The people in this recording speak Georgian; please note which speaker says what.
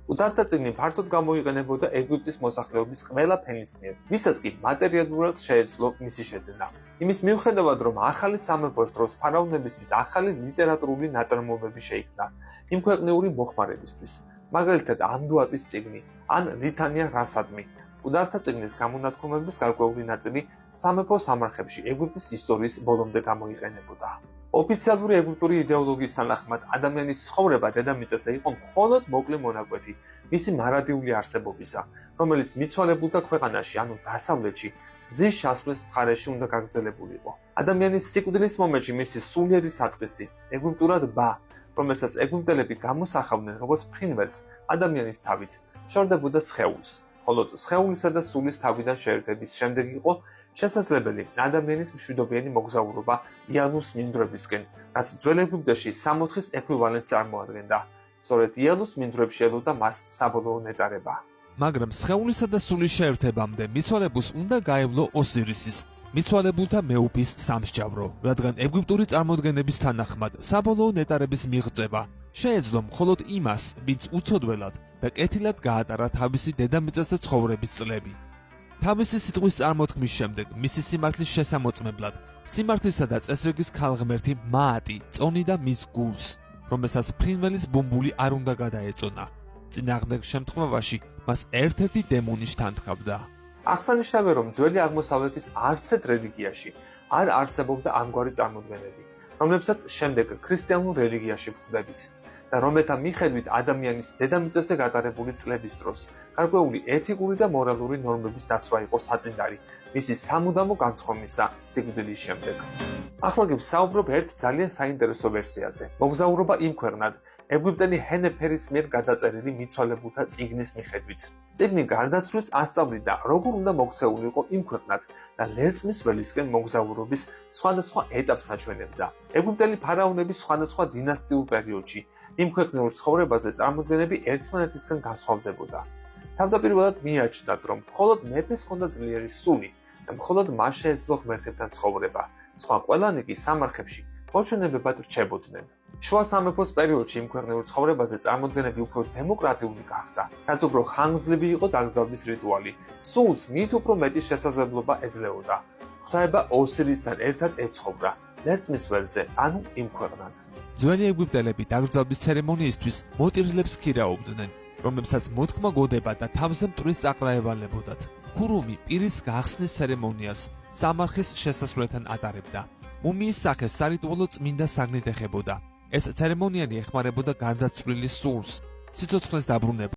Speaker 1: უდართა წიგნი ფართოდ გამოიყენებოდა ეგვიპტის მოსახლეობის ყველა ფენის მიერ, ვისაც კი მატერიალურად შეეძლო მისი შეძენა. იმის მიუხედავად, რომ ახალი სამეფოს დროს ფარაონებისთვის ახალი ლიტერატურული ნაწარმოებები შეიქმნა იმ ქვეყნიური მოხმარებისთვის, მაგალითად ამდუატის წიგნი ან ლითანია რასადმი. უდართა წიგნის გამონათქვამების გარკვეული ნაწილი სამეფო სამარხებში ეგვიპტის ისტორიის ბოლომდე გამოიყენებოდა. ოფიციალური ეგვიპტური იდეოლოგიის თანახმად ადამიანის ცხოვრება დედამიწაზე იყო მხოლოდ მოკლე მონაკვეთი მისი მარადიული არსებობისა, რომელიც მიცვალებულთა ქვეყანაში, ანუ დასავლეთში, მზის ჩასვლის მხარეში უნდა გაგრძელებულიყო. ადამიანის სიკვდილის მომენტში მისი სულიერი საწყისი ეგვიპტურად ბა, რომელსაც ეგვიპტელები გამოსახავდნენ როგორც ფრინველს ადამიანის თავით, შორდებოდა სხეულს. ხოლო სხეულისა და სულის თავიდან შეერთების შემდეგ იყო შესაძლებელი ადამიანის მშვიდობიანი მოგზაურობა იალუს მინდვრებისკენ, რაც ძველ ეგვიპტეში სამოთხის ექვივალენტს წარმოადგენდა. სწორედ იალუს მინდვრებში ელოდა მას საბოლოო ნეტარება.
Speaker 2: მაგრამ სხეულისა და სულის შეერთებამდე მიცვალებულს უნდა გაევლო ოსირისის, მიცვალებულთა მეუფის სამსჯავრო, რადგან ეგვიპტური წარმოდგენების თანახმად საბოლოო ნეტარების მიღწევა შეეძლო მხოლოდ იმას, ვინც უცოდველად და კეთილად გაატარა თავისი დედამიწაზე ცხოვრების წლები. თავისი სიტყვის წარმოთქმის შემდეგ მისი სიმართლის შესამოწმებლად სიმართლისა და წესრიგის ქალღმერთი მაატი წონიდა მის გულს, რომელსაც ფრინველის ბუმბული არ უნდა გადაეწონა. წინააღმდეგ შემთხვევაში მას ერთ-ერთი დემონი შთანთქავდა.
Speaker 1: აღსანიშნავია, რომ ძველი აღმოსავლეთის არცერთ რელიგიაში არ არსებობდა ამგვარი წარმოდგენები, რომლებსაც შემდეგ ქრისტიანულ რელიგიაში ვხვდებით და რომელთა მიხედვით ადამიანის დედამიწაზე გატარებული წლების დროს გარკვეული ეთიკური და მორალური ნორმების დაცვა იყო საწინდარი მისი სამუდამო განცხვომისა სიკვდილის შემდეგ. ახლა კი ვსაუბრობ ერთ ძალიან საინტერესო ვერსიაზე. მოგზაურობა იმ ქვეყნად, ეგვიპტელი ჰენეფერის მიერ გადაწერილი მიცვალებულთა წიგნის მიხედვით. წიგნი გარდაცვლის ასწავლიდა, როგორ უნდა მოქცეულიყო იმ ქვეყნად და ლერწმის ველისკენ მოგზაურობის სხვადასხვა ეტაპს აჩვენებდა. ეგვიპტელი ფარაონების სხვადასხვა დინასტიურ პერიოდში იმ ქვეყნიურ ცხოვრებაზე წარმოდგენები ერთმანეთისგან განსხვავდებოდა. თავდაპირველად მიაჩნდათ, რომ მხოლოდ მეფეს ჰქონდა ძლიერი სული და მხოლოდ მას შეეძლო ღმერთებთან ცხოვრება. სხვა ყველანი კი სამარხებში მოჩვენებებად რჩებოდნენ. შუა სამეფოს პერიოდში იმ ქვეყნიურ ცხოვრებაზე წარმოდგენები უფრო დემოკრატიული გახდა, რაც უფრო ხანგრძლივი იყო დაკრძალვის რიტუალი. სულს მით უფრო მეტი შესაძლებლობა ეძლეოდა. ღვთაება ოსირისთან ერთად ეცხოვრა ლერწმის ველზე, ანუ იმ ქვეყნად.
Speaker 2: ძველი ეგვიპტელები დაკრძალვის ცერემონიისთვის მოტირილებს ქირაობდნენ, რომლებსაც მოთქმა გოდება და თავზე მტვრის წაყრა ევალებოდათ. ქურუმი პირის გახსნის ცერემონიას სამარხის შესასვლელთან ატარებდა. მუმიის სახეს სარიტუალო წმინდა საგნით ეხებოდა. ეს ცერემონიალი ეხმარებოდა გარდაცვლილი სულს, სიცოცხლის დაბრუნებას.